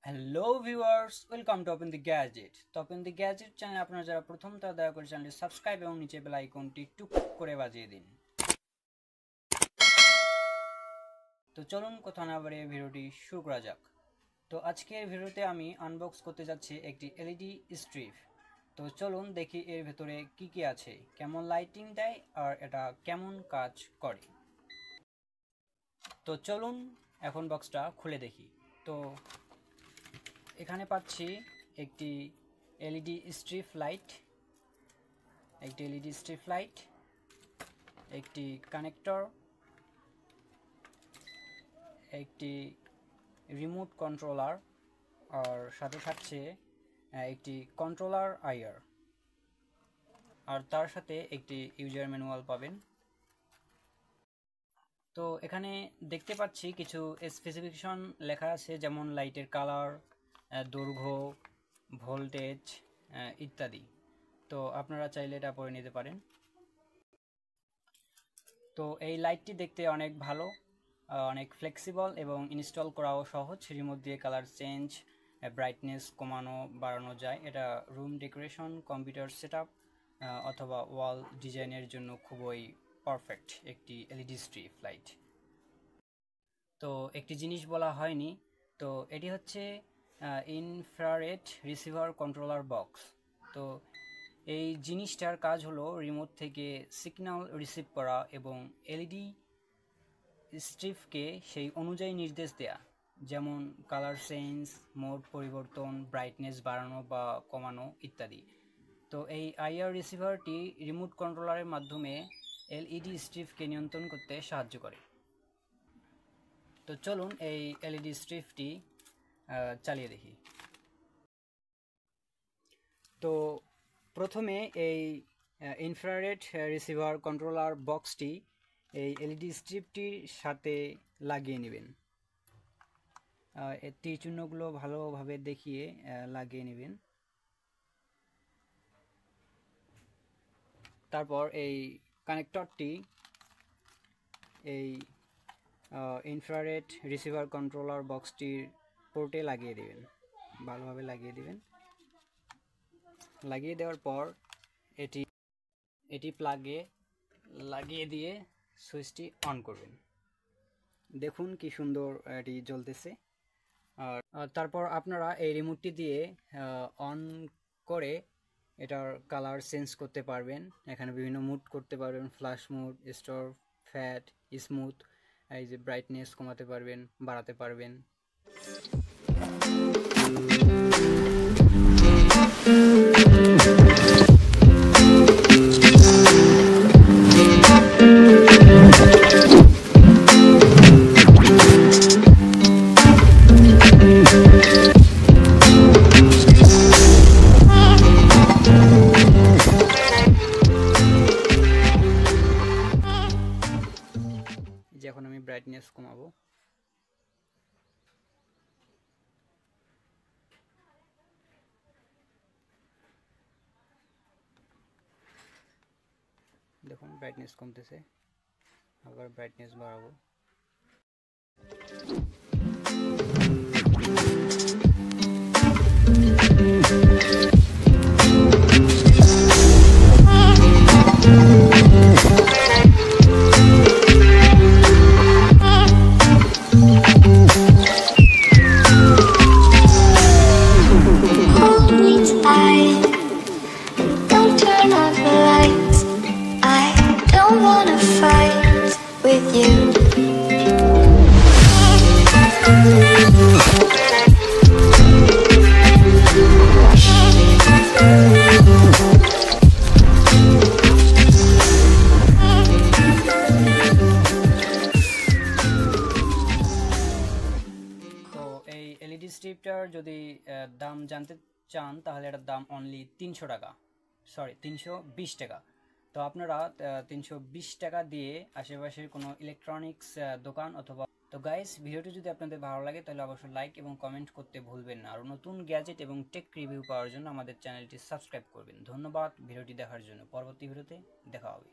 Hello viewers, welcome to open the gadget. তো open the gadget channel আপনারা যারা প্রথম তারা দয়া করে চ্যানেলটি সাবস্ক্রাইব এবং নিচে বেল আইকনটি টুক করে বাজিয়ে দিন। তো চলুন কথা না বাড়িয়ে ভিডিওটি শুরু করা যাক। তো আজকের ভিডিওতে আমি আনবক্স করতে যাচ্ছি একটি এলইডি স্ট্রিপ। তো চলুন দেখি এর ভেতরে কি কি আছে, কেমন লাইটিং দেয় আর এটা কেমন কাজ করে। তো চলুন এখন বক্সটা খুলে দেখি। তো এখানে পাচ্ছি একটি এলইডি স্ট্রিপ লাইট, একটি কানেক্টর, একটি রিমোট কন্ট্রোলার আর সাথে থাকছে একটি কন্ট্রোলার আইআর, আর তার সাথে একটি ইউজার ম্যানুয়াল পাবেন। তো এখানে দেখতে পাচ্ছি কিছু স্পেসিফিকেশন লেখা আছে, যেমন লাইটের কালার, দৈর্ঘ্য, ভোল্টেজ ইত্যাদি। তো আপনারা চাইলে এটা পড়ে নিতে পারেন। তো এই লাইটটি দেখতে অনেক ভালো, অনেক ফ্লেক্সিবল এবং ইনস্টল করাও সহজ। রিমোট দিয়ে কালার চেঞ্জ, ব্রাইটনেস কমানো বাড়ানো যায়। এটা রুম ডেকোরেশন, কম্পিউটার সেটআপ অথবা ওয়াল ডিজাইনের জন্য খুবই পারফেক্ট একটি এলইডি স্ট্রিপ লাইট। তো একটি জিনিস বলা হয়নি, তো এটি হচ্ছে ইনফ্রারেড রিসিভার কন্ট্রোলার বক্স। তো এই জিনিসটার কাজ হলো রিমোট থেকে সিগন্যাল রিসিভ করা এবং এলইডি স্ট্রিপকে সেই অনুযায়ী নির্দেশ দেয়া, যেমন কালার চেঞ্জ, মোড পরিবর্তন, ব্রাইটনেস বাড়ানো বা কমানো ইত্যাদি। তো এই আইআর রিসিভারটি রিমোট কন্ট্রোলারের মাধ্যমে এলইডি স্ট্রিপকে নিয়ন্ত্রণ করতে সাহায্য করে। তো চলুন এই এলইডি স্ট্রিপটি চালিয়ে দেখি। তো প্রথমে এই ইনফ্রারেড রিসিভার কন্ট্রোলার বক্সটি এই এলইডি স্ট্রিপটির সাথে লাগিয়ে নেবেন। তীর চিহ্নগুলো ভালোভাবে দেখিয়ে লাগিয়ে নেবেন। তারপর এই কানেক্টরটি এই ইনফ্রারেড রিসিভার কন্ট্রোলার বক্সটির পোর্টে লাগিয়ে দেবেন, ভালোভাবে লাগিয়ে দেবেন। লাগিয়ে দেওয়ার পর এটি প্লাগে লাগিয়ে দিয়ে সুইচটি অন করবেন। দেখুন কি সুন্দর এটি জ্বলতেছে। আর তারপর আপনারা এই রিমোটটি দিয়ে অন করে এটার কালার চেঞ্জ করতে পারবেন। এখানে বিভিন্ন মুড করতে পারবেন, flash mode, slow, fast, smooth, এই যে ব্রাইটনেস কমাতে পারবেন, বাড়াতে পারবেন। এখন আমি ব্রাইটনেস কমাবো। দেখুন ব্রাইটনেস কমতেছে, আবার ব্রাইটনেস বাড়াবো। এলইডি স্ট্রিপটার যদি দাম জানতে চান তাহলে এটার দাম অনলি 300 টাকা, 320 টাকা। তো আপনারা 320 টাকা দিয়ে আশেপাশের কোনো ইলেকট্রনিক্স দোকান অথবা। তো গাইস, ভিডিওটি যদি আপনাদের ভালো লাগে তাহলে অবশ্যই লাইক এবং কমেন্ট করতে ভুলবেন না। আর নতুন গ্যাজেট এবং টেক রিভিউ পাওয়ার জন্য আমাদের চ্যানেলটি সাবস্ক্রাইব করবেন। ধন্যবাদ ভিডিওটি দেখার জন্য। পরবর্তী ভিডিওতে দেখা হবে।